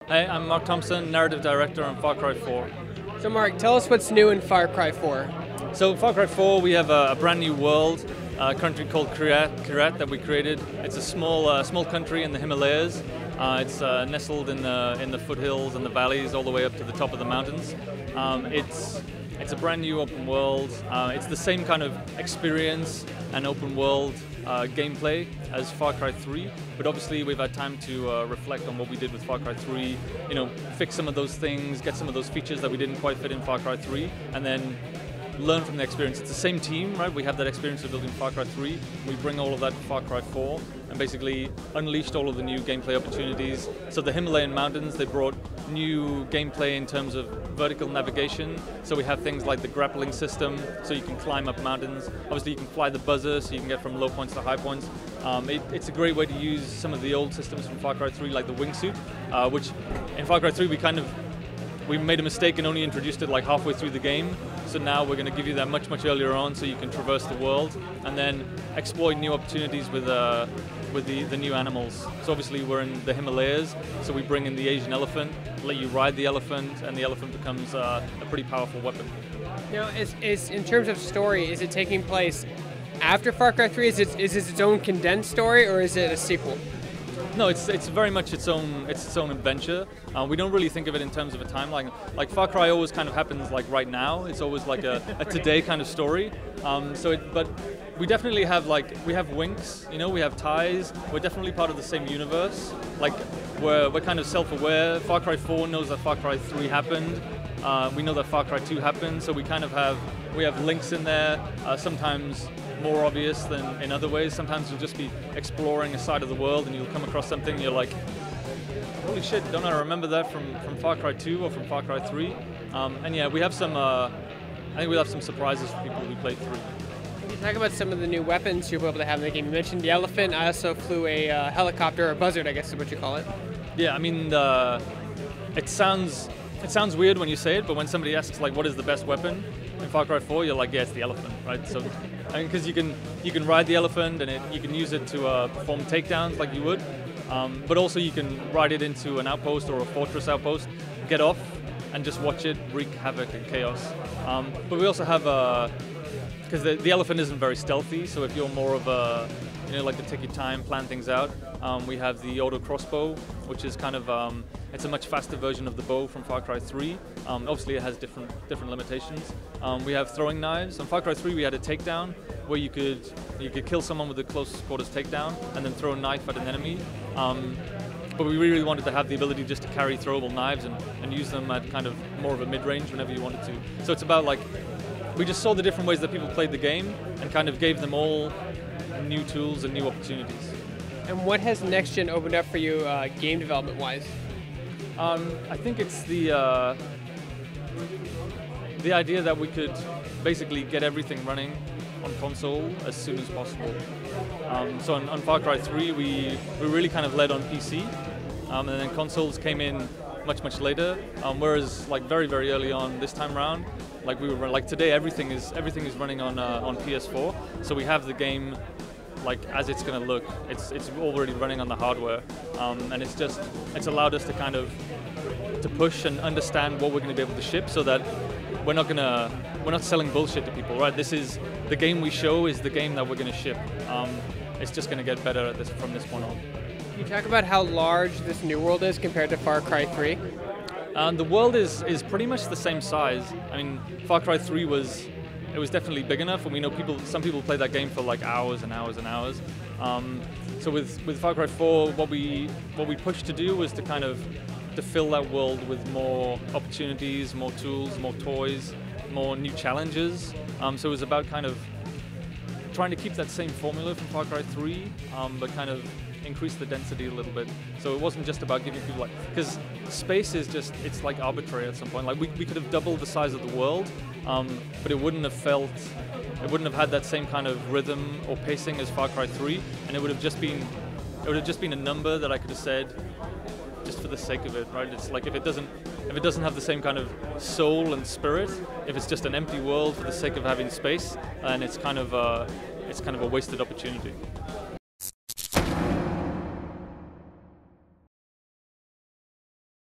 Hey, I'm Mark Thompson, narrative director on Far Cry 4. So Mark, tell us what's new in Far Cry 4. So Far Cry 4, we have a brand new world, a country called Kirat that we created. It's a small country in the Himalayas. It's nestled in the foothills and the valleys all the way up to the top of the mountains. It's a brand new open world. It's the same kind of experience and open world gameplay as Far Cry 3, but obviously we've had time to reflect on what we did with Far Cry 3, fix some of those things, get some of those features that we didn't quite fit in Far Cry 3, and then learn from the experience. It's the same team, right? We have that experience of building Far Cry 3. We bring all of that to Far Cry 4 and basically unleashed all of the new gameplay opportunities. So the Himalayan mountains, they brought new gameplay in terms of vertical navigation. So we have things like the grappling system, so you can climb up mountains. Obviously you can fly the buzzer, so you can get from low points to high points. It's a great way to use some of the old systems from Far Cry 3, like the wingsuit, which in Far Cry 3 we made a mistake and only introduced it like halfway through the game. So now we're going to give you that much earlier on, so you can traverse the world and then exploit new opportunities with the new animals. So obviously we're in the Himalayas, so we bring in the Asian elephant, let you ride the elephant, and the elephant becomes a pretty powerful weapon. Now, is in terms of story, is it taking place after Far Cry 3? Is this its own condensed story, or is it a sequel? No, it's very much its own adventure. We don't really think of it in terms of a timeline. Like Far Cry always kind of happens like right now. It's always like a today kind of story. But we definitely have we have winks. We have ties. We're definitely part of the same universe. Like we're kind of self-aware. Far Cry 4 knows that Far Cry 3 happened. We know that Far Cry 2 happened. So we have links in there. Sometimes more obvious than in other ways. Sometimes you'll just be exploring a side of the world and you'll come across something and you're like, holy shit, don't I remember that from Far Cry 2 or from Far Cry 3? And yeah, we have some, I think we'll have some surprises for people who played 3. Can you talk about some of the new weapons you'll be able to have in the game? You mentioned the elephant. I also flew a helicopter, or buzzard, I guess is what you call it. Yeah, I mean, it sounds weird when you say it, but when somebody asks like, what is the best weapon in Far Cry 4, you're like, yeah, it's the elephant, right? So, because you can ride the elephant and you can use it to perform takedowns like you would, but also you can ride it into an outpost or a fortress outpost, get off, and just watch it wreak havoc and chaos. But we also have because the elephant isn't very stealthy, so if you're more of a like to take your time, plan things out. We have the auto crossbow, which is kind of it's a much faster version of the bow from Far Cry 3. Obviously, it has different limitations. We have throwing knives. On Far Cry 3, we had a takedown where you could kill someone with a close quarters takedown and then throw a knife at an enemy. But we really wanted to have the ability just to carry throwable knives and use them at kind of more of a mid-range whenever you wanted to. So it's about we just saw the different ways that people played the game and kind of gave them all new tools and new opportunities. And what has next gen opened up for you game development wise? I think it's the idea that we could basically get everything running on console as soon as possible. So on Far Cry 3 we really kind of led on PC, and then consoles came in much later. Whereas very early on this time around, today everything is running on PS4. So we have the game as it's going to look. It's already running on the hardware, and it's allowed us to kind of push and understand what we're going to be able to ship, so that we're not selling bullshit to people, right? This is the game we show is the game that we're going to ship. It's just going to get better at this from this point on. Can you talk about how large this new world is compared to Far Cry 3? The world is pretty much the same size. I mean, Far Cry 3 was definitely big enough, and we know some people play that game for hours and hours and hours. So with Far Cry 4, what we pushed to do was to fill that world with more opportunities, more tools, more toys, more new challenges. So it was about kind of trying to keep that same formula from Far Cry 3, but kind of increase the density a little bit. So it wasn't just about giving people because space is it's arbitrary at some point. We could have doubled the size of the world, but it wouldn't have had that same kind of rhythm or pacing as Far Cry 3, and it would have just been a number that I could have said just for the sake of it, right? It's if it doesn't have the same kind of soul and spirit, if it's just an empty world for the sake of having space, and it's kind of a wasted opportunity.